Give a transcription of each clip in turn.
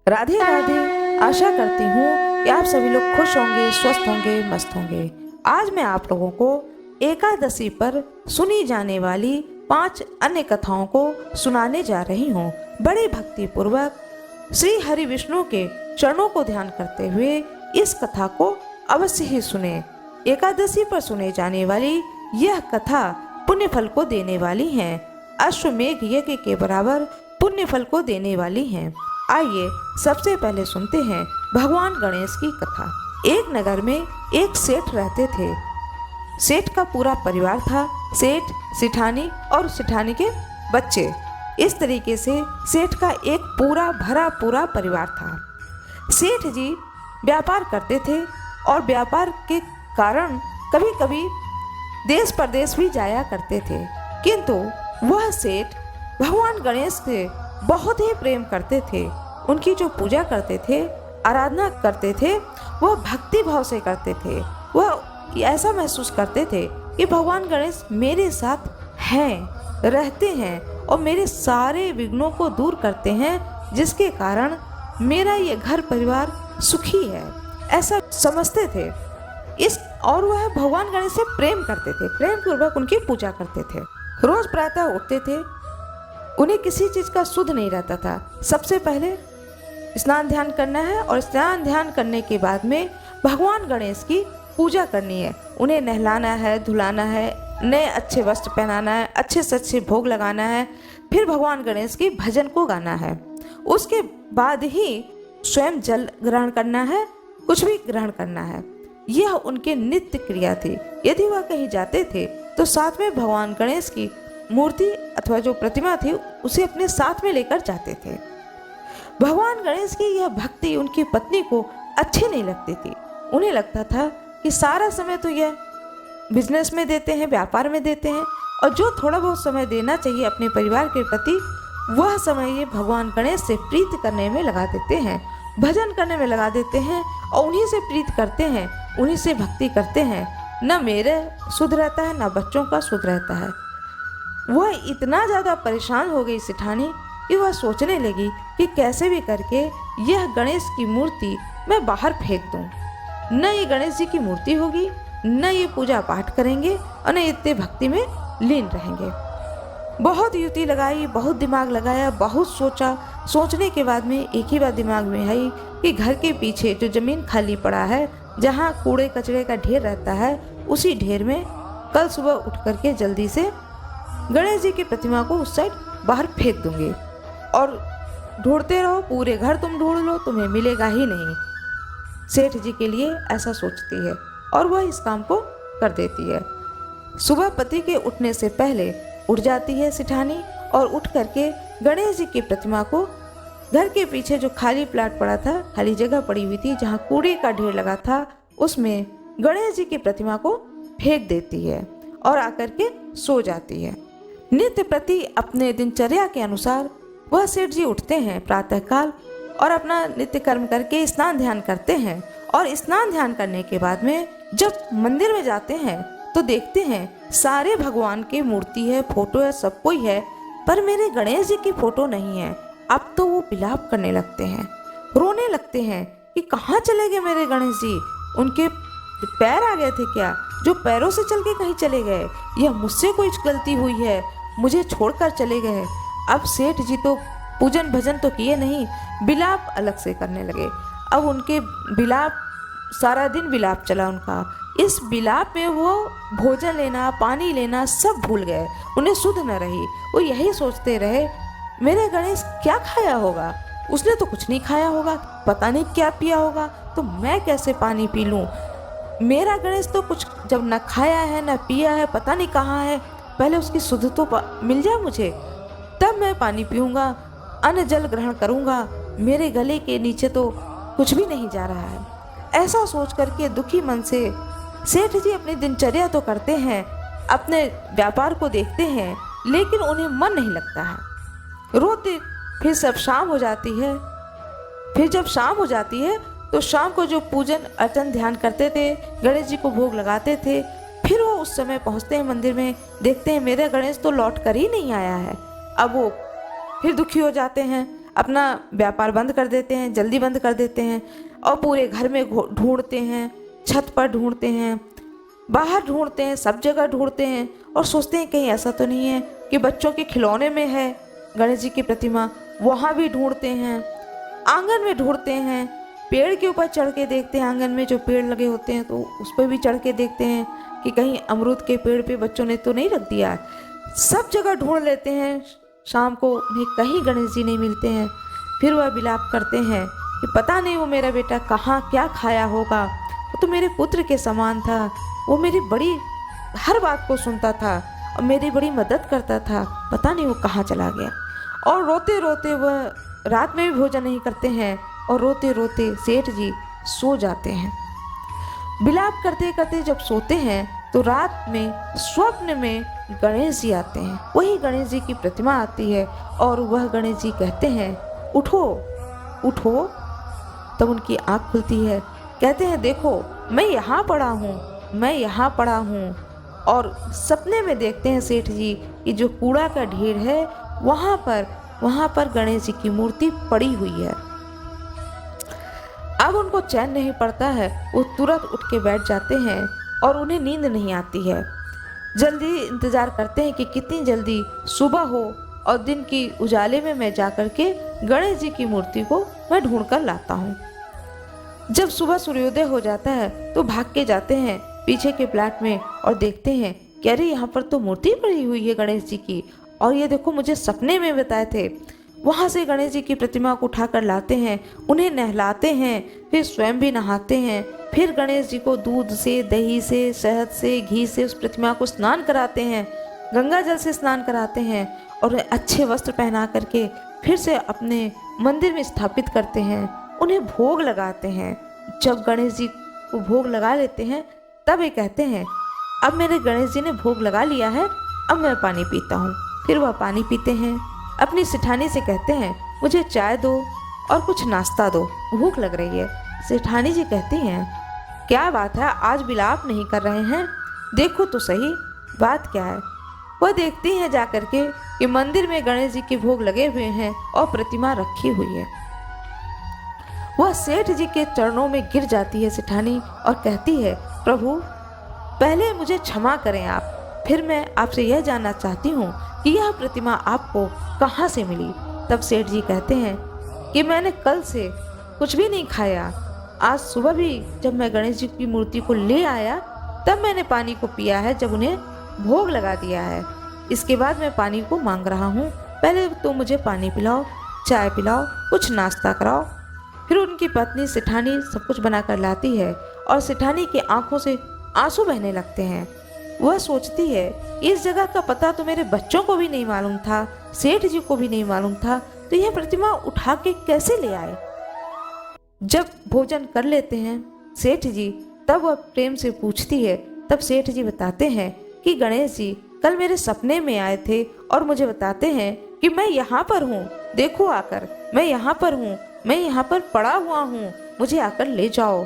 राधे राधे। आशा करती हूँ कि आप सभी लोग खुश होंगे, स्वस्थ होंगे, मस्त होंगे। आज मैं आप लोगों को एकादशी पर सुनी जाने वाली 5 अन्य कथाओं को सुनाने जा रही हूँ। बड़े भक्ति पूर्वक श्री हरि विष्णु के चरणों को ध्यान करते हुए इस कथा को अवश्य ही सुने। एकादशी पर सुने जाने वाली यह कथा पुण्य फल को देने वाली है। अश्वमेघ यज्ञ के बराबर पुण्य फल को देने वाली हैं। आइए सबसे पहले सुनते हैं भगवान गणेश की कथा। एक नगर में एक सेठ रहते थे। सेठ का पूरा परिवार था, सेठ, सिठानी और सिठानी के बच्चे। इस तरीके से सेठ का एक पूरा भरा पूरा परिवार था। सेठ जी व्यापार करते थे और व्यापार के कारण कभी कभी देश परदेश भी जाया करते थे, किंतु वह सेठ भगवान गणेश से बहुत ही प्रेम करते थे। उनकी जो पूजा करते थे, आराधना करते थे, वह भक्ति भाव से करते थे। वह ऐसा महसूस करते थे कि भगवान गणेश मेरे साथ हैं, रहते हैं और मेरे सारे विघ्नों को दूर करते हैं, जिसके कारण मेरा ये घर परिवार सुखी है, ऐसा समझते थे। और वह भगवान गणेश से प्रेम करते थे, प्रेम पूर्वक उनकी पूजा करते थे। रोज प्रातः उठते थे, उन्हें किसी चीज का सुध नहीं रहता था। सबसे पहले स्नान ध्यान करना है और स्नान ध्यान करने के बाद में भगवान गणेश की पूजा करनी है। उन्हें नहलाना है, धुलाना है, नए अच्छे वस्त्र पहनाना है, अच्छे से अच्छे भोग लगाना है, फिर भगवान गणेश की भजन को गाना है। उसके बाद ही स्वयं जल ग्रहण करना है, कुछ भी ग्रहण करना है। यह उनके नित्य क्रिया थी। यदि वह कहीं जाते थे तो साथ में भगवान गणेश की मूर्ति अथवा जो प्रतिमा थी उसे अपने साथ में लेकर जाते थे। भगवान गणेश की यह भक्ति उनकी पत्नी को अच्छी नहीं लगती थी। उन्हें लगता था कि सारा समय तो यह बिजनेस में देते हैं, व्यापार में देते हैं, और जो थोड़ा बहुत समय देना चाहिए अपने परिवार के प्रति, वह समय ये भगवान गणेश से प्रीति करने में लगा देते हैं, भजन करने में लगा देते हैं और उन्हीं से प्रीति करते हैं, उन्हीं से भक्ति करते हैं। न मेरे सुध रहता है, न बच्चों का सुध रहता है। वह इतना ज़्यादा परेशान हो गई सिठानी कि वह सोचने लगी कि कैसे भी करके यह गणेश की मूर्ति मैं बाहर फेंक दूं। न ये गणेश जी की मूर्ति होगी, न ये पूजा पाठ करेंगे और न इतने भक्ति में लीन रहेंगे। बहुत युक्ति लगाई, बहुत दिमाग लगाया, बहुत सोचा। सोचने के बाद में एक ही बात दिमाग में आई कि घर के पीछे जो जमीन खाली पड़ा है, जहाँ कूड़े कचरे का ढेर रहता है, उसी ढेर में कल सुबह उठ करके जल्दी से गणेश जी की प्रतिमा को उस साइड बाहर फेंक दूंगी और ढूंढते रहो, पूरे घर तुम ढूंढ लो, तुम्हें मिलेगा ही नहीं। सेठ जी के लिए ऐसा सोचती है और वह इस काम को कर देती है। सुबह पति के उठने से पहले उठ जाती है सिठानी और उठ करके गणेश जी की प्रतिमा को घर के पीछे जो खाली प्लाट पड़ा था, खाली जगह पड़ी हुई थी जहाँ कूड़े का ढेर लगा था, उसमें गणेश जी की प्रतिमा को फेंक देती है और आकर के सो जाती है। नित्य प्रति अपने दिनचर्या के अनुसार वह सेठ जी उठते हैं प्रातःकाल और अपना नित्य कर्म करके स्नान ध्यान करते हैं। और स्नान ध्यान करने के बाद में जब मंदिर में जाते हैं तो देखते हैं सारे भगवान की मूर्ति है, फोटो है, सब कोई है, पर मेरे गणेश जी की फोटो नहीं है। अब तो वो विलाप करने लगते हैं, रोने लगते हैं कि कहाँ चले गए मेरे गणेश जी। उनके पैर आ गए थे क्या, जो पैरों से चल के कहीं चले गए, या मुझसे कोई गलती हुई है, मुझे छोड़कर चले गए। अब सेठ जी तो पूजन भजन तो किए नहीं, विलाप अलग से करने लगे। अब उनके विलाप, सारा दिन विलाप चला उनका। इस विलाप में वो भोजन लेना, पानी लेना सब भूल गए, उन्हें सुध न रही। वो यही सोचते रहे मेरे गणेश क्या खाया होगा, उसने तो कुछ नहीं खाया होगा, पता नहीं क्या पिया होगा, तो मैं कैसे पानी पी लूँ। मेरा गणेश तो कुछ जब न खाया है न पिया है, पता नहीं कहाँ है, पहले उसकी सुध तो मिल जाए मुझे, तब मैं पानी पीऊँगा, अन्न जल ग्रहण करूँगा। मेरे गले के नीचे तो कुछ भी नहीं जा रहा है। ऐसा सोच करके दुखी मन से सेठ जी अपनी दिनचर्या तो करते हैं, अपने व्यापार को देखते हैं, लेकिन उन्हें मन नहीं लगता है। रोते फिर सब शाम हो जाती है। फिर जब शाम हो जाती है तो शाम को जो पूजन अर्चन ध्यान करते थे, गणेश जी को भोग लगाते थे, फिर वो उस समय पहुंचते हैं मंदिर में, देखते हैं मेरा गणेश तो लौट कर ही नहीं आया है। अब वो फिर दुखी हो जाते हैं। अपना व्यापार बंद कर देते हैं, जल्दी बंद कर देते हैं और पूरे घर में ढूंढते हैं, छत पर ढूंढते हैं, बाहर ढूंढते हैं, सब जगह ढूंढते हैं और सोचते हैं कहीं ऐसा तो नहीं है कि बच्चों के खिलौने में है गणेश जी की प्रतिमा। वहाँ भी ढूंढते हैं, आंगन में ढूंढते हैं, पेड़ के ऊपर चढ़ के देखते हैं, आंगन में जो पेड़ लगे होते हैं तो उस पर भी चढ़ के देखते हैं कि कहीं अमरूद के पेड़ पे बच्चों ने तो नहीं रख दिया। सब जगह ढूंढ लेते हैं, शाम को उन्हें कहीं गणेश जी नहीं मिलते हैं। फिर वह विलाप करते हैं कि पता नहीं वो मेरा बेटा कहाँ क्या खाया होगा, वो तो मेरे पुत्र के समान था, वो मेरी बड़ी हर बात को सुनता था और मेरी बड़ी मदद करता था, पता नहीं वो कहाँ चला गया। और रोते रोते वह रात में भी भोजन नहीं करते हैं और रोते रोते सेठ जी सो जाते हैं। विलाप करते करते जब सोते हैं तो रात में स्वप्न में गणेश जी आते हैं, वही गणेश जी की प्रतिमा आती है और वह गणेश जी कहते हैं उठो उठो। तब उनकी आँख खुलती है, कहते हैं देखो मैं यहाँ पड़ा हूँ, मैं यहाँ पड़ा हूँ। और सपने में देखते हैं सेठ जी कि जो कूड़ा का ढेर है वहाँ पर गणेश जी की मूर्ति पड़ी हुई है। अब उनको चैन नहीं पड़ता है, वो तुरंत उठ के बैठ जाते हैं और उन्हें नींद नहीं आती है। जल्दी इंतज़ार करते हैं कि कितनी जल्दी सुबह हो और दिन की उजाले में मैं जाकर के गणेश जी की मूर्ति को मैं ढूंढ कर लाता हूँ। जब सुबह सूर्योदय हो जाता है तो भाग के जाते हैं पीछे के प्लाट में और देखते हैं कि अरे यहाँ पर तो मूर्ति पड़ी हुई है गणेश जी की, और ये देखो मुझे सपने में बताए थे। वहाँ से गणेश जी की प्रतिमा को उठा कर लाते हैं, उन्हें नहलाते हैं, फिर स्वयं भी नहाते हैं, फिर गणेश जी को दूध से, दही से, शहद से, घी से उस प्रतिमा को स्नान कराते हैं, गंगा जल से स्नान कराते हैं और अच्छे वस्त्र पहना करके फिर से अपने मंदिर में स्थापित करते हैं, उन्हें भोग लगाते हैं। जब गणेश जी को भोग लगा लेते हैं तब ये कहते हैं अब मेरे गणेश जी ने भोग लगा लिया है, अब मैं पानी पीता हूँ। फिर वह पानी पीते हैं, अपनी सेठानी से कहते हैं मुझे चाय दो और कुछ नाश्ता दो, भूख लग रही है। सेठानी जी कहती हैं क्या बात है, आज विलाप नहीं कर रहे हैं, देखो तो सही बात क्या है। वह देखती हैं जा कर के कि मंदिर में गणेश जी के भोग लगे हुए हैं और प्रतिमा रखी हुई है। वह सेठ जी के चरणों में गिर जाती है सेठानी और कहती है प्रभु पहले मुझे क्षमा करें आप, फिर मैं आपसे यह जानना चाहती हूँ कि यह प्रतिमा आपको कहाँ से मिली। तब सेठ जी कहते हैं कि मैंने कल से कुछ भी नहीं खाया, आज सुबह भी जब मैं गणेश जी की मूर्ति को ले आया तब मैंने पानी को पिया है, जब उन्हें भोग लगा दिया है। इसके बाद मैं पानी को मांग रहा हूँ, पहले तो मुझे पानी पिलाओ, चाय पिलाओ, कुछ नाश्ता कराओ। फिर उनकी पत्नी सेठानी सब कुछ बनाकर लाती है और सेठानी की आंखों से आंसू बहने लगते हैं। वह सोचती है इस जगह का पता तो मेरे बच्चों को भी नहीं मालूम था, सेठ जी को भी नहीं मालूम था, तो यह प्रतिमा उठा के कैसे ले आए। जब भोजन कर लेते हैं सेठ जी तब वह प्रेम से पूछती है, तब सेठ जी बताते हैं कि गणेश जी कल मेरे सपने में आए थे और मुझे बताते हैं कि मैं यहाँ पर हूँ, देखो आकर मैं यहाँ पर हूँ, मैं यहाँ पर पड़ा हुआ हूँ, मुझे आकर ले जाओ।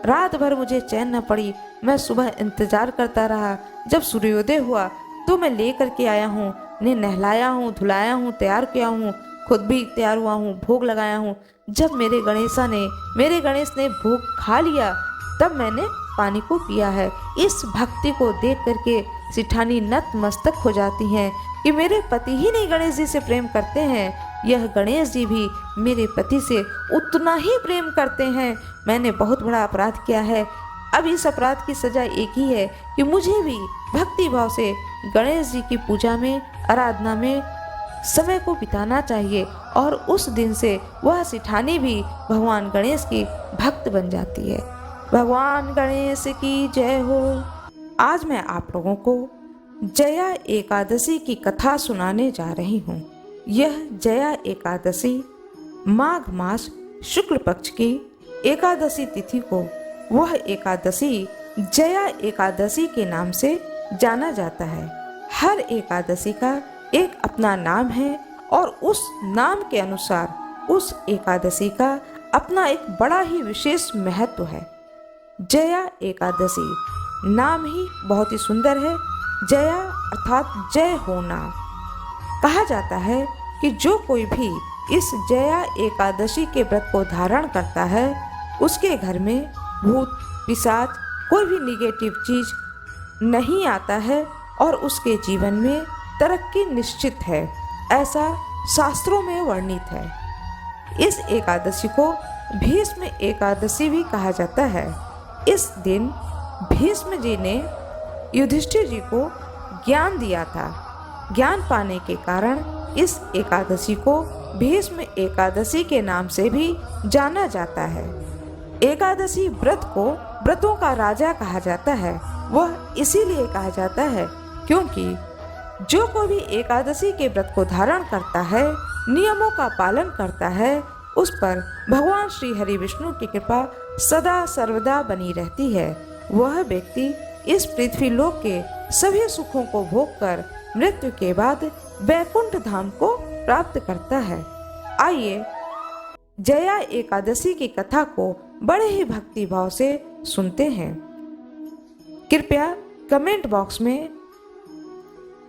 रात भर मुझे चैन न पड़ी, मैं सुबह इंतजार करता रहा, जब सूर्योदय हुआ तो मैं ले करके आया हूँ, इन्हें नहलाया हूँ, धुलाया हूँ, तैयार किया हूँ, खुद भी तैयार हुआ हूँ, भोग लगाया हूँ। जब मेरे गणेश ने भोग खा लिया तब मैंने पानी को पिया है। इस भक्ति को देख करके सेठानी नतमस्तक हो जाती हैं कि मेरे पति ही नहीं गणेश जी से प्रेम करते हैं, यह गणेश जी भी मेरे पति से उतना ही प्रेम करते हैं। मैंने बहुत बड़ा अपराध किया है, अब इस अपराध की सजा एक ही है कि मुझे भी भक्ति भाव से गणेश जी की पूजा में, आराधना में समय को बिताना चाहिए। और उस दिन से वह सेठानी भी भगवान गणेश की भक्त बन जाती है। भगवान गणेश की जय हो। आज मैं आप लोगों को जया एकादशी की कथा सुनाने जा रही हूँ। यह जया एकादशी माघ मास शुक्ल पक्ष की एकादशी तिथि को वह एकादशी जया एकादशी के नाम से जाना जाता है। हर एकादशी का एक अपना नाम है और उस नाम के अनुसार उस एकादशी का अपना एक बड़ा ही विशेष महत्व है। जया एकादशी नाम ही बहुत ही सुंदर है। जया अर्थात जय होना। कहा जाता है कि जो कोई भी इस जया एकादशी के व्रत को धारण करता है उसके घर में भूत पिशाच कोई भी निगेटिव चीज नहीं आता है और उसके जीवन में तरक्की निश्चित है, ऐसा शास्त्रों में वर्णित है। इस एकादशी को भीष्म एकादशी भी कहा जाता है। इस दिन भीष्म जी ने युधिष्ठिर जी को ज्ञान दिया था। ज्ञान पाने के कारण इस एकादशी को भीष्म एकादशी के नाम से भी जाना जाता है। एकादशी व्रत को व्रतों का राजा कहा जाता है। वह इसीलिए कहा जाता है क्योंकि जो कोई भी एकादशी के व्रत को धारण करता है, नियमों का पालन करता है, उस पर भगवान श्री हरि विष्णु की कृपा सदा सर्वदा बनी रहती है। वह व्यक्ति इस पृथ्वी लोक के सभी सुखों को भोगकर मृत्यु के बाद वैकुंठ धाम को प्राप्त करता है। आइए जया एकादशी की कथा को बड़े ही भक्ति भाव से सुनते हैं। कृपया कमेंट बॉक्स में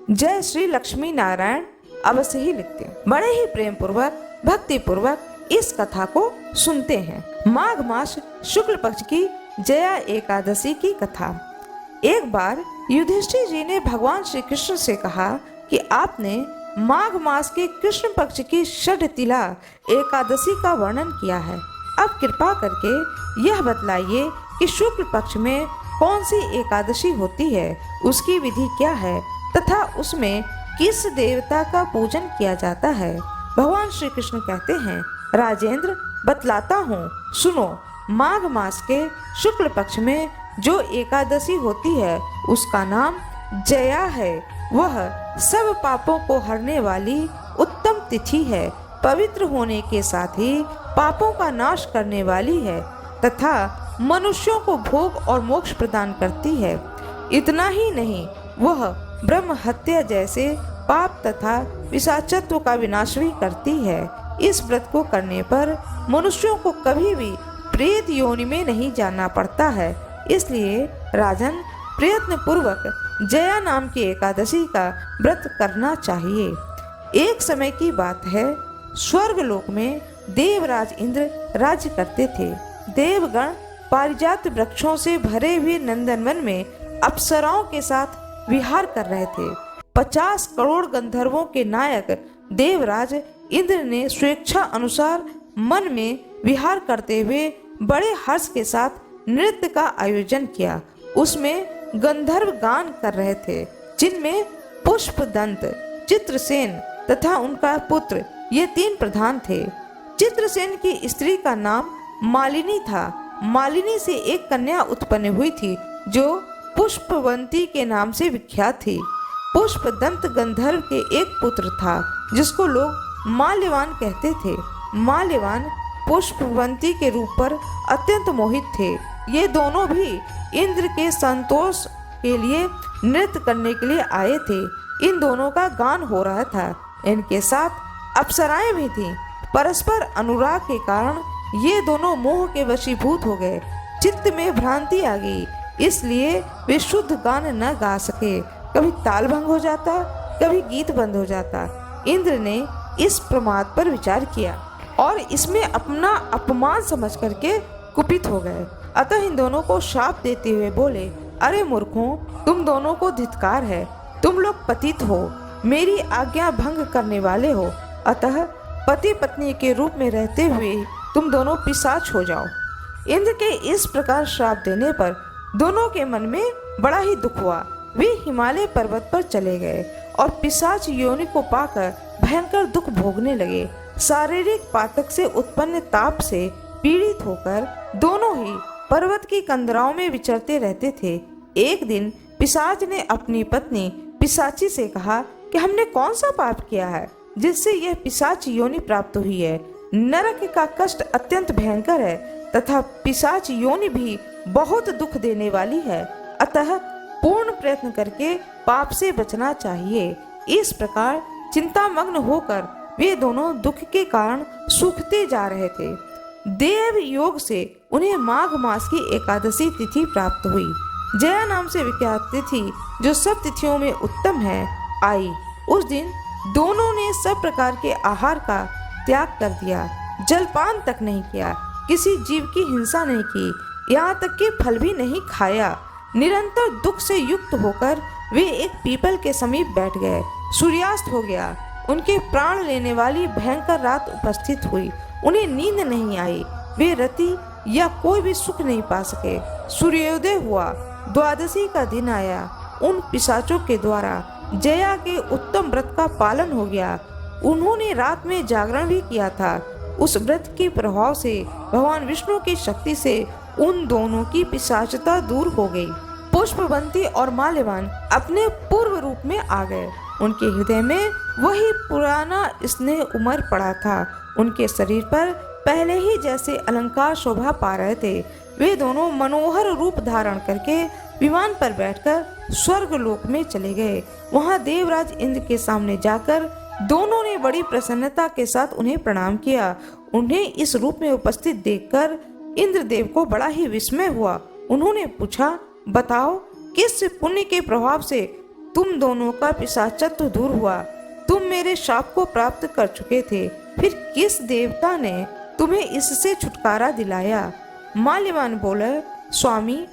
जय श्री लक्ष्मी नारायण अवश्य ही लिखते हैं। बड़े ही प्रेम पूर्वक भक्ति पूर्वक इस कथा को सुनते हैं। माघ मास शुक्ल पक्ष की जया एकादशी की कथा। एक बार युधिष्ठिर जी ने भगवान श्री कृष्ण से कहा कि आपने माघ मास के कृष्ण पक्ष की षड्तिला एकादशी का वर्णन किया है। अब कृपा करके यह बतलाइए कि शुक्ल पक्ष में कौन सी एकादशी होती है, उसकी विधि क्या है तथा उसमें किस देवता का पूजन किया जाता है। भगवान श्री कृष्ण कहते हैं, राजेंद्र बतलाता हूँ, सुनो। माघ मास के शुक्ल पक्ष में जो एकादशी होती है उसका नाम जया है। वह सब पापों को हरने वाली उत्तम तिथि है, पवित्र होने के साथ ही पापों का नाश करने वाली है तथा मनुष्यों को भोग और मोक्ष प्रदान करती है। इतना ही नहीं, वह ब्रह्म हत्या जैसे पाप तथा पिशाचत्व का विनाश भी करती है। इस व्रत को करने पर मनुष्यों को कभी भी प्रेत योनि में नहीं जाना पड़ता है। इसलिए राजन प्रयत्न पूर्वक जया नाम की एकादशी का व्रत करना चाहिए। एक समय की बात है, स्वर्ग लोक में देवराज इंद्र राज्य करते थे। देवगण पारिजात वृक्षों से भरे हुए नंदनवन में अप्सराओं के साथ विहार कर रहे थे। 50 करोड़ गंधर्वों के नायक देवराज इंद्र ने स्वेच्छा अनुसार मन में विहार करते हुए बड़े हर्ष के साथ नृत्य का आयोजन किया। उसमें गंधर्व गान कर रहे थे, जिनमें पुष्पदंत, चित्रसेन तथा उनका पुत्र ये 3 प्रधान थे। चित्रसेन की स्त्री का नाम मालिनी था। मालिनी से एक कन्या उत्पन्न हुई थी जो पुष्पवंती के नाम से विख्यात थी। पुष्पदंत गंधर्व के एक पुत्र था जिसको लोग माल्यवान कहते थे। माल्यवान पुष्पवंती के रूप पर अत्यंत मोहित थे। ये दोनों भी इंद्र के संतोष के लिए नृत्य करने के लिए आए थे। इन दोनों का गान हो रहा था। इनके साथ अप्सराएं भी थीं। परस्पर अनुराग के कारण ये दोनों मोह के वशीभूत हो गए। चित्त में भ्रांति आ गई, इसलिए वे शुद्ध गान न गा सके। कभी ताल भंग हो जाता, कभी गीत बंद हो जाता। इंद्र ने इस प्रमाद पर विचार किया और इसमें अपना अपमान समझ करके कुपित हो गए। अतः इन दोनों को शाप देते हुए बोले, अरे मूर्खों, तुम दोनों को धिक्कार है। तुम लोग पतित हो, मेरी आज्ञा भंग करने वाले हो। अतः पति पत्नी के रूप में रहते हुए तुम दोनों पिशाच हो जाओ। इंद्र के इस प्रकार श्राप देने पर दोनों के मन में बड़ा ही दुख हुआ। वे हिमालय पर्वत पर चले गए और पिशाच योनि को पाकर भयंकर दुख भोगने लगे। शारीरिक पातक से उत्पन्न ताप से पीड़ित होकर दोनों ही पर्वत की कंदराओं में विचरते रहते थे। एक दिन पिशाच ने अपनी पत्नी पिशाची से कहा कि हमने कौन सा पाप किया है जिससे यह पिशाच योनि प्राप्त हुई है। नरक का कष्ट अत्यंत भयंकर है तथा पिशाच योनि भी बहुत दुख देने वाली है। अतः पूर्ण प्रयत्न करके पाप से बचना चाहिए। इस प्रकार चिंतामग्न होकर वे दोनों दुख के कारण सूखते जा रहे थे। देव योग से उन्हें माघ मास की एकादशी तिथि प्राप्त हुई। जया नाम से विख्यात तिथि, जो सब तिथियों में उत्तम है, आई। उस दिन दोनों ने सब प्रकार के आहार का त्याग कर दिया, जलपान तक नहीं किया, किसी जीव की हिंसा नहीं की, यहाँ तक कि फल भी नहीं खाया। निरंतर दुख से युक्त होकर वे एक पीपल के समीप बैठ गए। सूर्यास्त हो गया, उनके प्राण लेने वाली भयंकर रात उपस्थित हुई। उन्हें नींद नहीं आई, वे रति या कोई भी सुख नहीं पा सके। सूर्योदय हुआ, द्वादशी का दिन आया। उन पिशाचों के द्वारा जया के उत्तम व्रत का पालन हो गया। उन्होंने रात में जागरण भी किया था। उस व्रत के प्रभाव से भगवान विष्णु की शक्ति से उन दोनों की पिशाचता दूर हो गई। पुष्पवंती और माल्यवान अपने पूर्व रूप में आ गए। उनके हृदय में वही पुराना स्नेह उमड़ पड़ा था। उनके शरीर पर पहले ही जैसे अलंकार शोभा पा रहे थे। वे दोनों मनोहर रूप धारण करके विमान पर बैठकर स्वर्ग लोक में चले गए। वहां देवराज इंद्र के सामने जाकर दोनों ने बड़ी प्रसन्नता के साथ उन्हें प्रणाम किया। उन्हें इस रूप में उपस्थित देखकर इंद्रदेव को बड़ा ही विस्मय हुआ। उन्होंने पूछा, बताओ किस पुण्य के प्रभाव से तुम दोनों का पिशाचत्व दूर हुआ? तुम मेरे शाप को प्राप्त कर चुके थे, फिर किस देवता ने तुम्हें इससे छुटकारा दिलाया? माल्यवान बोले, स्वामी,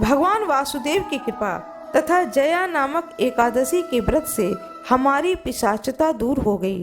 भगवान वासुदेव की कृपा तथा जया नामक एकादशी के व्रत से हमारी पिशाचता दूर हो गई।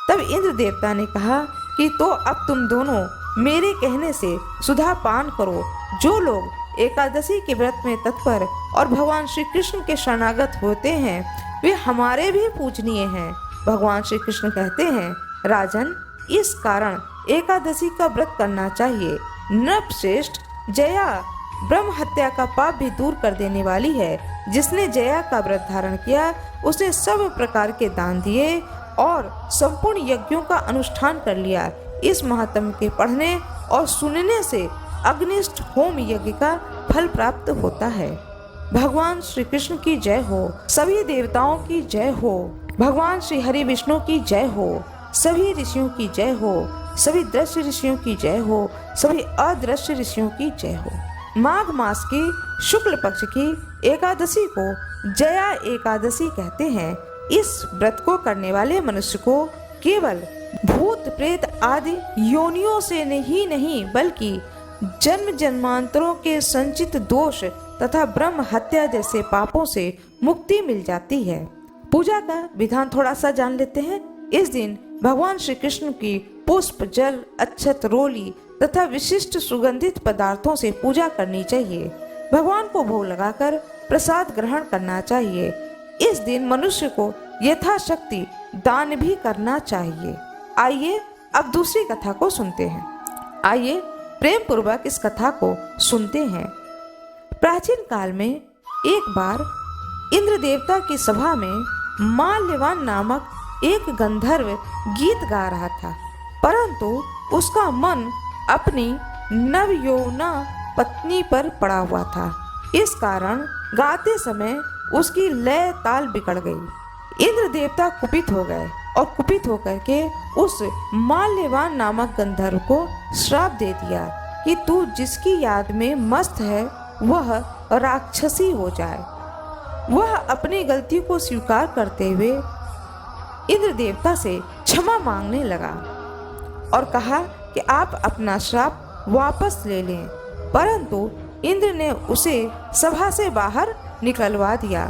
तब इंद्र देवता ने कहा कि तो अब तुम दोनों मेरे कहने से सुधा पान करो। जो लोग एकादशी के व्रत में तत्पर और भगवान श्री कृष्ण के शरणागत होते हैं, वे हमारे भी पूजनीय हैं। भगवान श्री कृष्ण कहते हैं, राजन, इस कारण एकादशी का व्रत करना चाहिए। नृपश्रेष्ठ, जया ब्रह्म हत्या का पाप भी दूर कर देने वाली है। जिसने जया का व्रत धारण किया, उसने सब प्रकार के दान दिए और संपूर्ण यज्ञों का अनुष्ठान कर लिया। इस महात्म्य के पढ़ने और सुनने से अग्निष्ठ होम यज्ञ का फल प्राप्त होता है। भगवान श्री कृष्ण की जय हो, सभी देवताओं की जय हो, भगवान श्री हरि विष्णु की जय हो, सभी ऋषियों की जय हो, सभी दृश्य ऋषियों की जय हो, सभी अदृश्य ऋषियों की जय हो। माघ मास की शुक्ल पक्ष की एकादशी को जया एकादशी कहते हैं। इस व्रत को करने वाले मनुष्य को केवल भूत प्रेत आदि योनियों से नहीं बल्कि जन्म जन्मांतरों के संचित दोष तथा ब्रह्म हत्या जैसे पापों से मुक्ति मिल जाती है। पूजा का विधान थोड़ा सा जान लेते हैं। इस दिन भगवान श्री कृष्ण की पुष्प, जल, अक्षत, रोली तथा विशिष्ट सुगंधित पदार्थों से पूजा करनी चाहिए। भगवान को भोग लगाकर प्रसाद ग्रहण करना चाहिए। इस दिन मनुष्य को यथाशक्ति दान भी करना चाहिए। आइए अब दूसरी कथा को सुनते हैं। आइए प्रेम पूर्वक इस कथा को सुनते हैं। प्राचीन काल में एक बार इंद्र देवता की सभा में माल्यवान नामक एक गंधर्व गीत गा रहा था, परंतु उसका मन अपनी नवयौवना पत्नी पर पड़ा हुआ था। इस कारण गाते समय उसकी लय ताल बिगड़ गई। इंद्र देवता कुपित हो गए और कुपित होकर के उस माल्यवान नामक गंधर्व को श्राप दे दिया कि तू जिसकी याद में मस्त है वह राक्षसी हो जाए। वह अपनी गलती को स्वीकार करते हुए इंद्र देवता से क्षमा मांगने लगा और कहा कि आप अपना श्राप वापस ले लें, परंतु इंद्र ने उसे सभा से बाहर निकलवा दिया।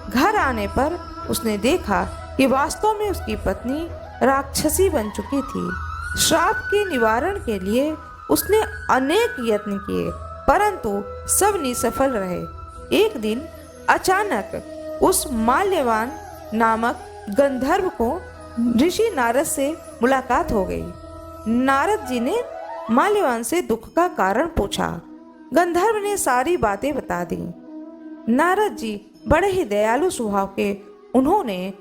घर आने पर उसने देखा कि वास्तव में उसकी पत्नी राक्षसी बन चुकी थी। श्राप के निवारण के लिए उसने अनेक यत्न किए, परंतु सब निसफल रहे। एक दिन अचानक उस माल्यवान नामक गंधर्व को ऋषि नारद से मुलाकात हो गई। नारद जी ने माल्यवान से दुख का कारण पूछा। गंधर्व ने सारी बातें बता दी। नारद जी बड़े ही दयालु स्वभाव के, उन्होंने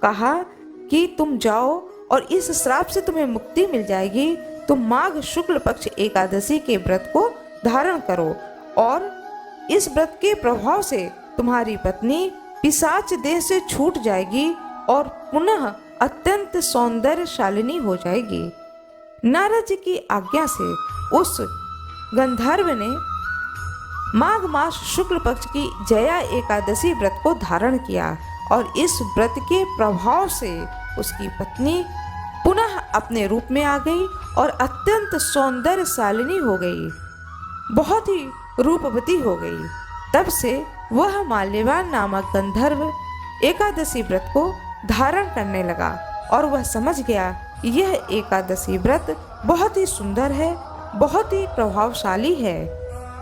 कहा कि तुम जाओ और इस श्राप से तुम्हें मुक्ति मिल जाएगी। तुम माघ शुक्ल पक्ष एकादशी के व्रत को धारण करो और इस व्रत के प्रभाव से तुम्हारी पत्नी पिशाच देह से छूट जाएगी और पुनः अत्यंत सौंदर्यशालिनी हो जाएगी। नारद जी की आज्ञा से उस गंधर्व ने माघ मास शुक्ल पक्ष की जया एकादशी व्रत को धारण किया और इस व्रत के प्रभाव से उसकी पत्नी पुनः वह अपने रूप में आ गई और अत्यंत सौंदर्यशालिनी हो गई, बहुत ही रूपवती हो गई। तब से वह माल्यवान नामक गंधर्व एकादशी व्रत को धारण करने लगा और वह समझ गया यह एकादशी व्रत बहुत ही सुंदर है, बहुत ही प्रभावशाली है।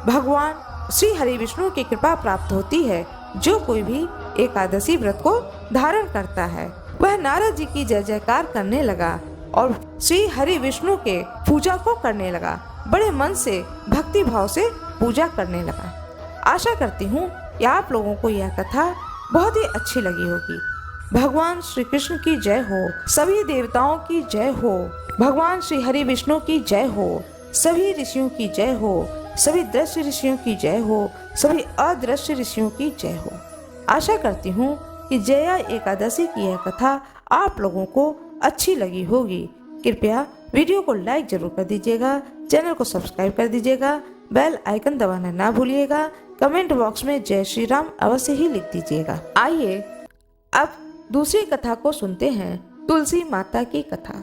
भगवान श्री हरि विष्णु की कृपा प्राप्त होती है। जो कोई भी एकादशी व्रत को धारण करता है वह नारद जी की जय जयकार करने लगा और श्री हरि विष्णु के पूजा को करने लगा, बड़े मन से भक्ति भाव से पूजा करने लगा। आशा करती हूँ कि आप लोगों को यह कथा बहुत ही अच्छी लगी होगी। भगवान श्री कृष्ण की जय हो, सभी देवताओं की जय हो, भगवान श्री हरि विष्णु की जय हो, सभी ऋषियों की जय हो, सभी दृश्य ऋषियों की जय हो, सभी अदृश्य ऋषियों की जय हो। आशा करती हूँ कि जया एकादशी की यह कथा आप लोगों को अच्छी लगी होगी। कृपया वीडियो को लाइक जरूर कर दीजिएगा, चैनल को सब्सक्राइब कर दीजिएगा, बेल आइकन दबाना ना भूलिएगा, कमेंट बॉक्स में जय श्री राम अवश्य ही लिख दीजिएगा। आइए अब दूसरी कथा को सुनते हैं, तुलसी माता की कथा।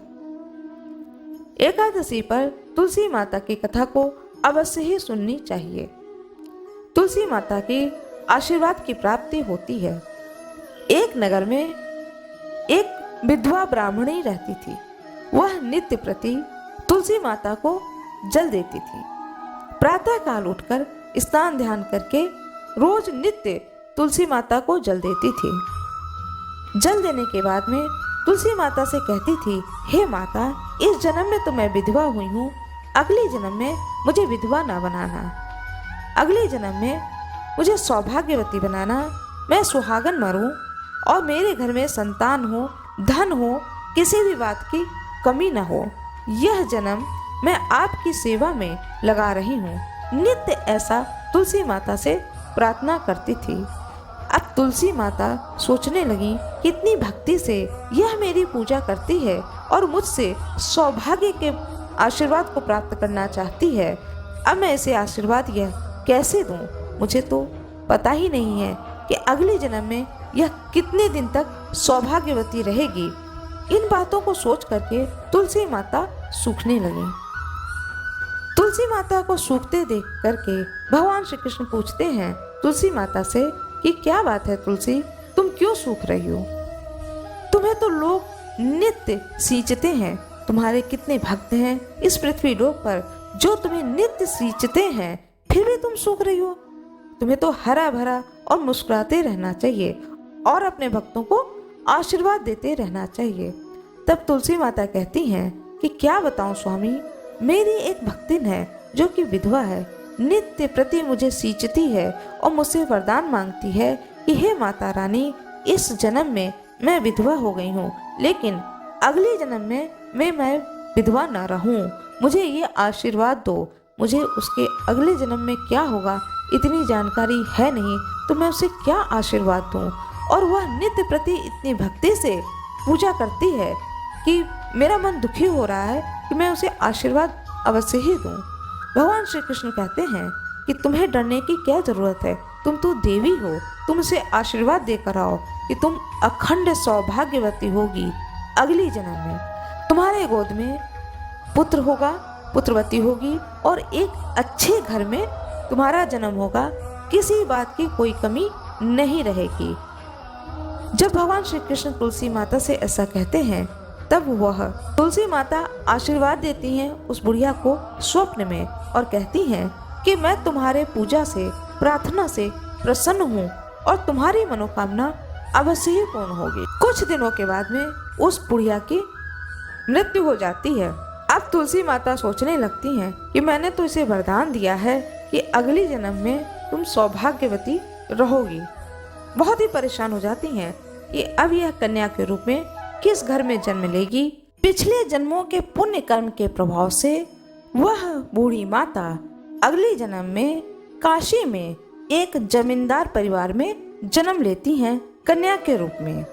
एकादशी पर तुलसी माता की कथा को अवश्य ही सुननी चाहिए। तुलसी माता की आशीर्वाद की प्राप्ति होती है। एक नगर में एक विधवा ब्राह्मणी रहती थी। वह नित्य प्रति तुलसी माता को जल देती थी। प्रातः काल उठकर स्नान ध्यान करके रोज नित्य तुलसी माता को जल देती थी। जल देने के बाद में तुलसी माता से कहती थी, हे माता, इस जन्म में तो मैं विधवा हुई हूँ, अगले जन्म में मुझे विधवा ना बनाना, अगले जन्म में मुझे सौभाग्यवती बनाना, मैं सुहागन मरूं और मेरे घर में संतान हो, धन हो, किसी भी बात की कमी न हो। यह जन्म मैं आपकी सेवा में लगा रही हूँ। नित्य ऐसा तुलसी माता से प्रार्थना करती थी। अब तुलसी माता सोचने लगी, कितनी भक्ति से यह मेरी पूजा करती है और मुझसे सौभाग्य के आशीर्वाद को प्राप्त करना चाहती है। अब मैं इसे आशीर्वाद यह कैसे दूं? मुझे तो पता ही नहीं है कि अगले जन्म में यह कितने दिन तक सौभाग्यवती रहेगी। इन बातों को सोच करके तुलसी माता सूखने लगी। तुलसी माता को सूखते देख करके भगवान श्री कृष्ण पूछते हैं तुलसी माता से कि क्या बात है तुलसी, तुम क्यों सूख रही हो? तुम्हें तो लोग नित्य सींचते हैं, तुम्हारे कितने भक्त हैं इस पृथ्वी लोक पर जो तुम्हें नित्य सींचते हैं, फिर भी तुम सूख रही हो। तुम्हें तो हरा भरा और मुस्कुराते रहना चाहिए और अपने भक्तों को आशीर्वाद देते रहना चाहिए। तब तुलसी माता कहती हैं कि क्या बताऊं स्वामी, मेरी एक भक्तिन है जो कि विधवा है, नित्य प्रति मुझे सींचती है और मुझसे वरदान मांगती है कि हे माता रानी, इस जन्म में मैं विधवा हो गई हूँ, लेकिन अगले जन्म में मैं विधवा न रहूं। मुझे ये आशीर्वाद दो। मुझे उसके अगले जन्म में क्या होगा इतनी जानकारी है नहीं, तो मैं उसे क्या आशीर्वाद दूं? और वह नित्य प्रति इतनी भक्ति से पूजा करती है कि मेरा मन दुखी हो रहा है कि मैं उसे आशीर्वाद अवश्य ही दूं। भगवान श्री कृष्ण कहते हैं कि तुम्हें डरने की क्या जरूरत है, तुम तो देवी हो, तुम उसे आशीर्वाद देकर आओ कि तुम अखंड सौभाग्यवती होगी। अगली जन्म में तुम्हारे गोद में पुत्र होगा, पुत्रवती होगी और एक अच्छे घर में तुम्हारा जन्म होगा, किसी बात की कोई कमी नहीं रहेगी। जब भगवान श्री कृष्ण तुलसी माता से ऐसा कहते हैं तब वह तुलसी माता आशीर्वाद देती हैं उस बुढ़िया को स्वप्न में और कहती हैं कि मैं तुम्हारे पूजा से, प्रार्थना से प्रसन्न हूँ और तुम्हारी मनोकामना अवश्य ही पूर्ण होगी। कुछ दिनों के बाद में उस बुढ़िया की मृत्यु हो जाती है। अब तुलसी माता सोचने लगती हैं कि मैंने तो इसे वरदान दिया है कि अगली जन्म में तुम सौभाग्यवती रहोगी। बहुत ही परेशान हो जाती हैं कि अब यह कन्या के रूप में किस घर में जन्म लेगी। पिछले जन्मों के पुण्य कर्म के प्रभाव से वह बूढ़ी माता अगले जन्म में काशी में एक जमींदार परिवार में जन्म लेती हैं कन्या के रूप में।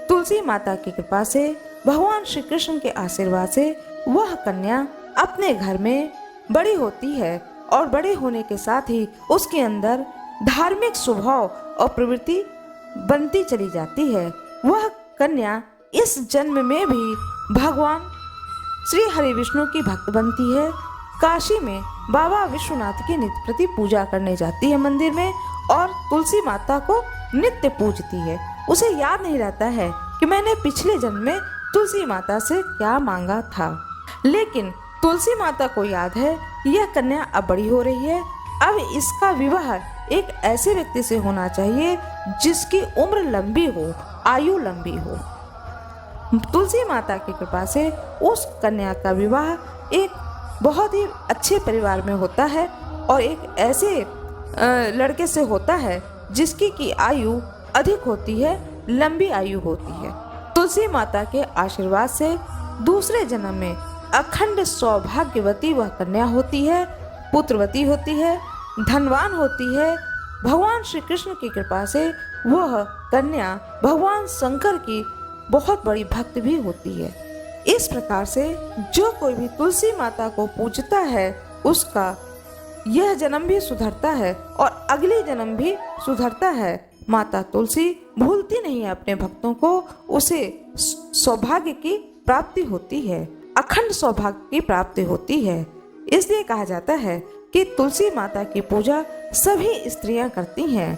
तुलसी माता की कृपा से, भगवान श्री कृष्ण के आशीर्वाद से वह कन्या अपने घर में बड़ी होती है और बड़े होने के साथ ही उसके अंदर धार्मिक स्वभाव और प्रवृत्ति बनती चली जाती है। वह कन्या इस जन्म में भी भगवान श्री हरि विष्णु की भक्त बनती है। काशी में बाबा विश्वनाथ की नित्य प्रति पूजा करने जाती है मंदिर में और तुलसी माता को नित्य पूजती है। उसे याद नहीं रहता है कि मैंने पिछले जन्म में तुलसी माता से क्या मांगा था, लेकिन तुलसी माता को याद है यह कन्या अब बड़ी हो रही है, अब इसका विवाह एक ऐसे व्यक्ति से होना चाहिए जिसकी उम्र लंबी हो, आयु लंबी हो। तुलसी माता की कृपा से उस कन्या का विवाह एक बहुत ही अच्छे परिवार में होता है और एक ऐसे लड़के से होता है जिसकी की आयु अधिक होती है, लंबी आयु होती है। तुलसी माता के आशीर्वाद से दूसरे जन्म में अखंड सौभाग्यवती वह कन्या होती है, पुत्रवती होती है, धनवान होती है। भगवान श्री कृष्ण की कृपा से वह कन्या भगवान शंकर की बहुत बड़ी भक्त भी होती है। इस प्रकार से जो कोई भी तुलसी माता को पूजता है उसका यह जन्म भी सुधरता है और अगले जन्म भी सुधरता है। माता तुलसी भूलती नहीं है अपने भक्तों को, उसे सौभाग्य की प्राप्ति होती है, अखंड सौभाग्य की प्राप्ति होती है। इसलिए कहा जाता है कि तुलसी माता की पूजा सभी स्त्रियां करती हैं,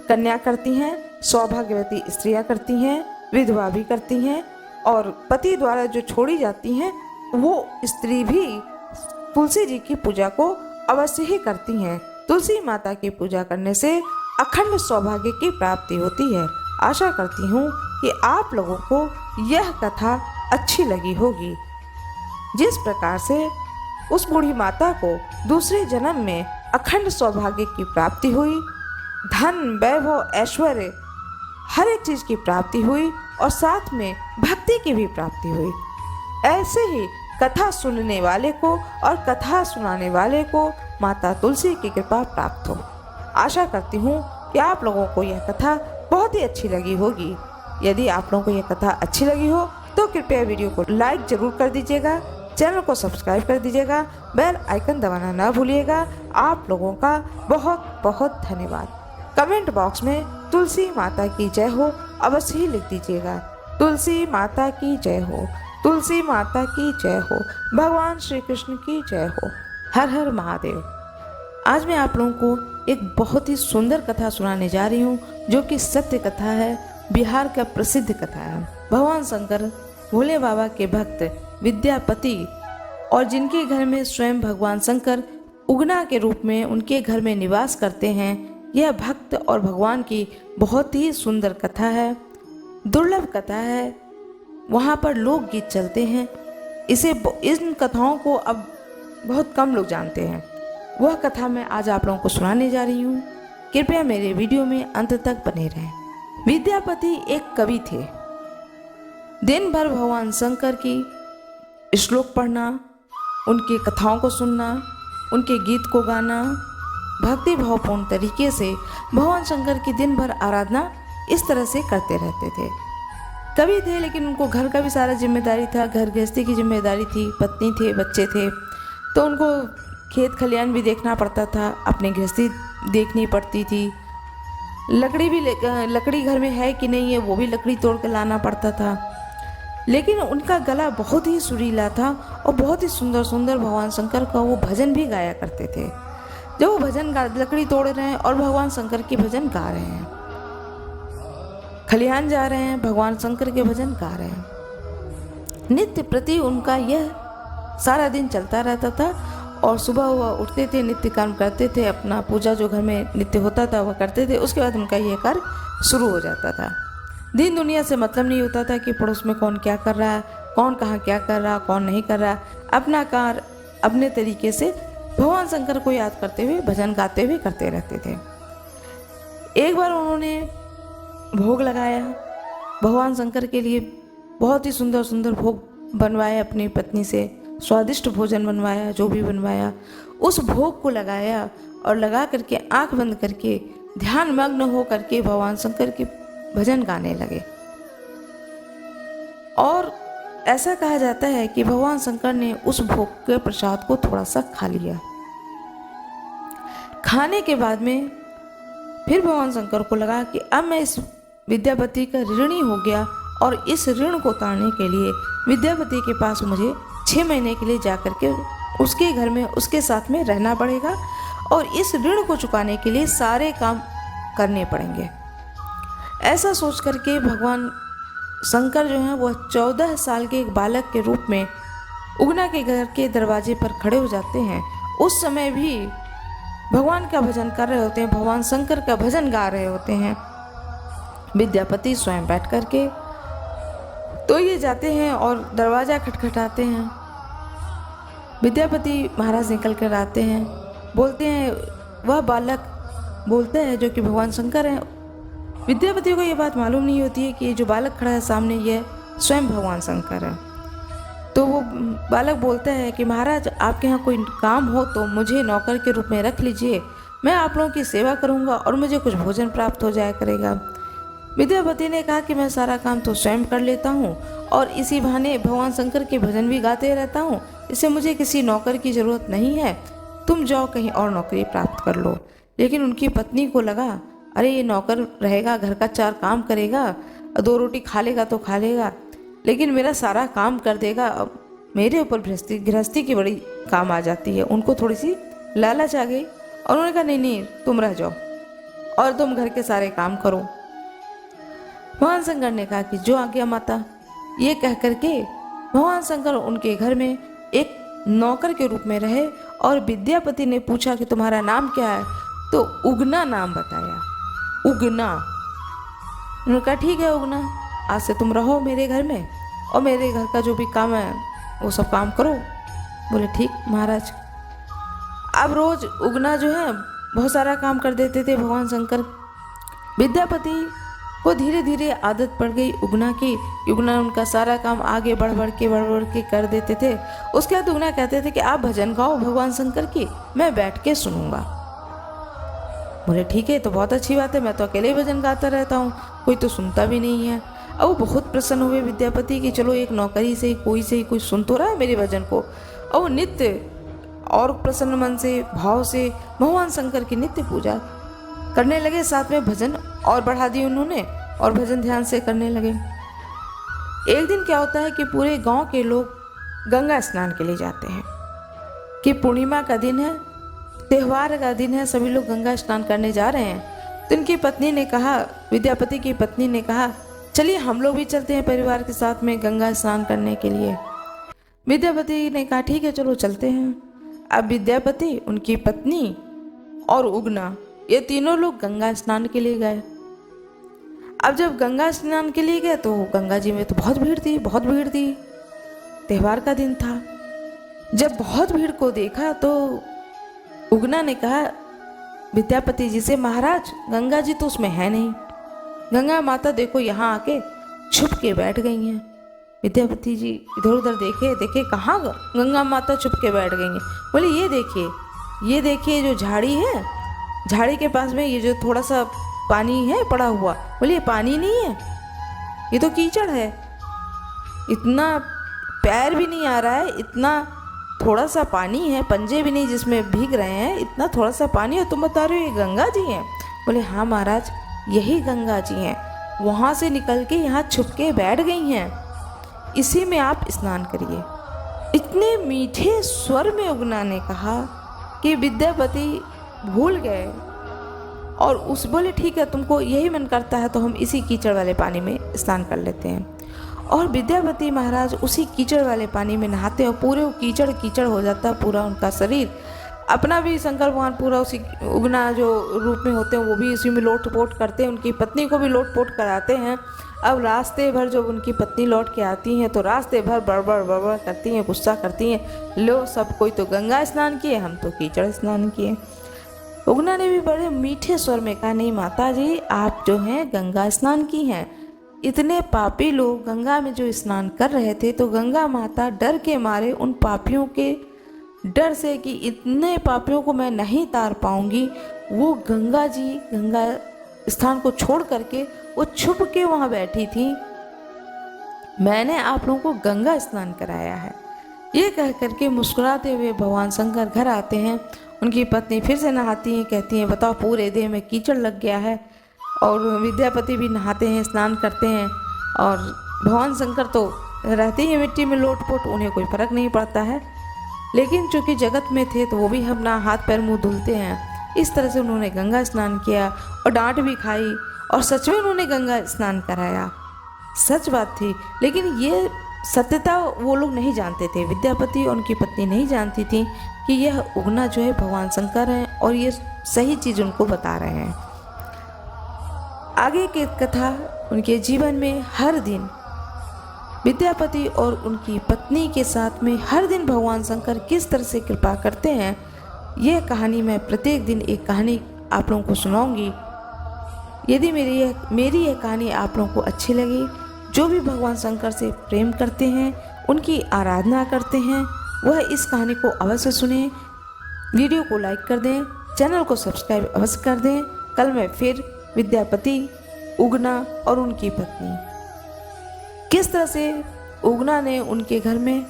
कन्या करती हैं, सौभाग्यवती स्त्रियां करती हैं, विधवा भी करती हैं और पति द्वारा जो छोड़ी जाती हैं वो स्त्री भी तुलसी जी की पूजा को अवश्य ही करती हैं। तुलसी माता की पूजा करने से अखंड सौभाग्य की प्राप्ति होती है। आशा करती हूँ कि आप लोगों को यह कथा अच्छी लगी होगी। जिस प्रकार से उस बूढ़ी माता को दूसरे जन्म में अखंड सौभाग्य की प्राप्ति हुई, धन, वैभव, ऐश्वर्य, हर एक चीज की प्राप्ति हुई और साथ में भक्ति की भी प्राप्ति हुई, ऐसे ही कथा सुनने वाले को और कथा सुनाने वाले को माता तुलसी की कृपा प्राप्त हो। आशा करती हूँ कि आप लोगों को यह कथा बहुत ही अच्छी लगी होगी। यदि आप लोगों को यह कथा अच्छी लगी हो तो कृपया वीडियो को लाइक जरूर कर दीजिएगा, चैनल को सब्सक्राइब कर दीजिएगा, बेल आइकन दबाना ना भूलिएगा। आप लोगों का बहुत बहुत धन्यवाद। कमेंट बॉक्स में तुलसी माता की जय हो अवश्य ही लिख दीजिएगा। तुलसी माता की जय हो, तुलसी माता की जय हो, भगवान श्री कृष्ण की जय हो। हर हर महादेव। आज मैं आप लोगों को एक बहुत ही सुंदर कथा सुनाने जा रही हूँ जो कि सत्य कथा है, बिहार का प्रसिद्ध कथा है। भगवान शंकर भोले बाबा के भक्त विद्यापति और जिनके घर में स्वयं भगवान शंकर उगना के रूप में उनके घर में निवास करते हैं, यह भक्त और भगवान की बहुत ही सुंदर कथा है, दुर्लभ कथा है। वहाँ पर लोकगीत चलते हैं। इन कथाओं को अब बहुत कम लोग जानते हैं। वह कथा मैं आज आप लोगों को सुनाने जा रही हूँ। कृपया मेरे वीडियो में अंत तक बने रहें। विद्यापति एक कवि थे। दिन भर भगवान शंकर की श्लोक पढ़ना, उनकी कथाओं को सुनना, उनके गीत को गाना, भक्ति भावपूर्ण तरीके से भगवान शंकर की दिन भर आराधना इस तरह से करते रहते थे। कवि थे लेकिन उनको घर का भी सारा जिम्मेदारी था, घर गृहस्थी की जिम्मेदारी थी, पत्नी थे, बच्चे थे, तो उनको खेत खलियान भी देखना पड़ता था, अपनी गृहस्थी देखनी पड़ती थी। लकड़ी घर में है कि नहीं है वो भी लकड़ी तोड़ कर लाना पड़ता था। लेकिन उनका गला बहुत ही सुरीला था और बहुत ही सुंदर सुंदर भगवान शंकर का वो भजन भी गाया करते थे। जब वो भजन लकड़ी तोड़ रहे हैं और भगवान शंकर के भजन गा रहे हैं, खलिहान जा रहे हैं, भगवान शंकर के भजन गा रहे हैं, नित्य प्रति उनका यह सारा दिन चलता रहता था। और सुबह वह उठते थे, नित्य काम करते थे, अपना पूजा जो घर में नित्य होता था वह करते थे। उसके बाद उनका यह कार्य शुरू हो जाता था। दिन दुनिया से मतलब नहीं होता था कि पड़ोस में कौन क्या कर रहा है, कौन कहाँ क्या कर रहा, कौन नहीं कर रहा। अपना कार्य अपने तरीके से भगवान शंकर को याद करते हुए, भजन गाते हुए करते रहते थे। एक बार उन्होंने भोग लगाया, भगवान शंकर के लिए बहुत ही सुंदर सुंदर भोग बनवाए, अपनी पत्नी से स्वादिष्ट भोजन बनवाया, जो भी बनवाया उस भोग को लगाया और लगा करके आंख बंद करके ध्यान मग्न हो करके भगवान शंकर के भजन गाने लगे। और ऐसा कहा जाता है कि भगवान शंकर ने उस भोग के प्रसाद को थोड़ा सा खा लिया। खाने के बाद में फिर भगवान शंकर को लगा कि अब मैं इस विद्यापति का ऋणी हो गया और इस ऋण को उतारने के लिए विद्यापति के पास मुझे 6 महीने के लिए जा कर के उसके घर में उसके साथ में रहना पड़ेगा और इस ऋण को चुकाने के लिए सारे काम करने पड़ेंगे। ऐसा सोच करके भगवान शंकर जो हैं वह 14 साल के एक बालक के रूप में उगना के घर के दरवाजे पर खड़े हो जाते हैं। उस समय भी भगवान का भजन कर रहे होते हैं, भगवान शंकर का भजन गा रहे होते हैं विद्यापति स्वयं बैठ करके। तो ये जाते हैं और दरवाज़ा खटखटाते हैं। विद्यापति महाराज निकल कर आते हैं, बोलते हैं, वह बालक बोलते हैं जो कि भगवान शंकर हैं। विद्यापति को ये बात मालूम नहीं होती है कि जो बालक खड़ा है सामने यह स्वयं भगवान शंकर है। तो वो बालक बोलता है कि महाराज आपके यहाँ कोई काम हो तो मुझे नौकर के रूप में रख लीजिए, मैं आप लोगों की सेवा करूँगा और मुझे कुछ भोजन प्राप्त हो जाया करेगा। विद्यापति ने कहा कि मैं सारा काम तो स्वयं कर लेता हूँ और इसी बहाने भगवान शंकर के भजन भी गाते रहता हूँ, इससे मुझे किसी नौकर की ज़रूरत नहीं है, तुम जाओ कहीं और नौकरी प्राप्त कर लो। लेकिन उनकी पत्नी को लगा, अरे ये नौकर रहेगा, घर का 4 काम करेगा, 2 रोटी खा लेगा तो खा लेगा, लेकिन मेरा सारा काम कर देगा, अब मेरे ऊपर गृहस्थी की बड़ी काम आ जाती है। उनको थोड़ी सी लालच आ गई और उन्होंने कहा नहीं नहीं तुम रह जाओ और तुम घर के सारे काम करो। भगवान शंकर ने कहा कि जो आज्ञा माता। ये कह करके भगवान शंकर उनके घर में एक नौकर के रूप में रहे और विद्यापति ने पूछा कि तुम्हारा नाम क्या है, तो उगना नाम बताया। उगना। उन्होंने कहा ठीक है उगना, आज से तुम रहो मेरे घर में और मेरे घर का जो भी काम है वो सब काम करो। बोले ठीक महाराज। अब रोज उगना जो है बहुत सारा काम कर देते थे भगवान शंकर। विद्यापति को धीरे धीरे आदत पड़ गई उगना की। उगना उनका सारा काम आगे बढ़ बढ़ के कर देते थे। उसके बाद उगना कहते थे कि आप भजन गाओ भगवान शंकर की, मैं बैठ के सुनूंगा। बोले ठीक है तो बहुत अच्छी बात है, मैं तो अकेले ही भजन गाता रहता हूँ, कोई तो सुनता भी नहीं है। अब वो बहुत प्रसन्न हुए विद्यापति कि चलो एक नौकरी से ही कोई सुन तो रहा है मेरे भजन को। और वो नित्य और प्रसन्न मन से भाव से भगवान शंकर की नित्य पूजा करने लगे, साथ में भजन और बढ़ा दिए उन्होंने और भजन ध्यान से करने लगे। एक दिन क्या होता है कि पूरे गांव के लोग गंगा स्नान के लिए जाते हैं कि पूर्णिमा का दिन है, त्योहार का दिन है, सभी लोग गंगा स्नान करने जा रहे हैं। तो उनकी पत्नी ने कहा, विद्यापति की पत्नी ने कहा चलिए हम लोग भी चलते हैं परिवार के साथ में गंगा स्नान करने के लिए। विद्यापति ने कहा ठीक है चलो चलते हैं। अब विद्यापति, उनकी पत्नी और उगना ये तीनों लोग गंगा स्नान के लिए गए। अब जब गंगा स्नान के लिए गए तो गंगा जी में तो बहुत भीड़ थी, त्योहार का दिन था। जब बहुत भीड़ को देखा तो उगना ने कहा विद्यापति जी से, महाराज गंगा जी तो उसमें है नहीं, गंगा माता देखो यहाँ आके छुप के बैठ गई हैं। विद्यापति जी इधर उधर देखे कहाँ गंगा माता छुप के बैठ गई हैं। बोले ये देखिए जो झाड़ी है, झाड़ी के पास में ये जो थोड़ा सा पानी है पड़ा हुआ, बोले ये पानी नहीं है, ये तो कीचड़ है, इतना पैर भी नहीं आ रहा है, इतना थोड़ा सा पानी है, पंजे भी नहीं जिसमें भीग रहे हैं, इतना थोड़ा सा पानी है, तुम बता रहे हो ये गंगा जी हैं। बोले हाँ महाराज यही गंगा जी हैं, वहाँ से निकल के यहाँ छुप के बैठ गई हैं, इसी में आप स्नान करिए। इतने मीठे स्वर में उगना ने कहा कि विद्यापति भूल गए और उस बोले ठीक है तुमको यही मन करता है तो हम इसी कीचड़ वाले पानी में स्नान कर लेते हैं। और विद्यापति महाराज उसी कीचड़ वाले पानी में नहाते हैं और पूरे वो कीचड़ हो जाता है पूरा उनका शरीर। अपना भी शंकर भगवान पूरा उसी उगना जो रूप में होते हैं वो भी उसी में लोट पोट करते हैं, उनकी पत्नी को भी लोट पोट कराते हैं। अब रास्ते भर जब उनकी पत्नी लौट के आती हैं तो रास्ते भर बड़बड़ करती हैं, गुस्सा करती हैं, लो सब कोई तो गंगा स्नान किए, हम तो कीचड़ स्नान किए। उगना ने भी बड़े मीठे स्वर में कहा नहीं माता जी आप जो हैं गंगा स्नान की हैं। इतने पापी लोग गंगा में जो स्नान कर रहे थे तो गंगा माता डर के मारे उन पापियों के डर से कि इतने पापियों को मैं नहीं तार पाऊंगी, वो गंगा स्थान को छोड़ करके वो छुप के वहाँ बैठी थी। मैंने आप लोगों को गंगा स्नान कराया है। ये कह करके मुस्कुराते हुए भगवान शंकर घर आते हैं। उनकी पत्नी फिर से नहाती हैं, कहती हैं बताओ पूरे देह में कीचड़ लग गया है। और विद्यापति भी नहाते हैं, स्नान करते हैं और भगवान शंकर तो रहते ही मिट्टी में लोट-पोट, उन्हें कोई फर्क नहीं पड़ता है। लेकिन चूंकि जगत में थे तो वो भी अपना हाथ पैर मुंह धुलते हैं। इस तरह से उन्होंने गंगा स्नान किया और डांट भी खाई, और सच में उन्होंने गंगा स्नान कराया। सच बात थी, लेकिन ये सत्यता वो लोग नहीं जानते थे। विद्यापति और उनकी पत्नी नहीं जानती थी कि यह उगना जो है भगवान शंकर हैं और ये सही चीज़ उनको बता रहे हैं। आगे की कथा उनके जीवन में हर दिन विद्यापति और उनकी पत्नी के साथ में हर दिन भगवान शंकर किस तरह से कृपा करते हैं, यह कहानी मैं प्रत्येक दिन एक कहानी आप लोगों को सुनाऊंगी। यदि मेरी यह कहानी आप लोगों को अच्छी लगी, जो भी भगवान शंकर से प्रेम करते हैं, उनकी आराधना करते हैं, वह इस कहानी को अवश्य सुनें। वीडियो को लाइक कर दें, चैनल को सब्सक्राइब अवश्य कर दें। कल मैं फिर विद्यापति, उगना और उनकी पत्नी, किस तरह से उगना ने उनके घर में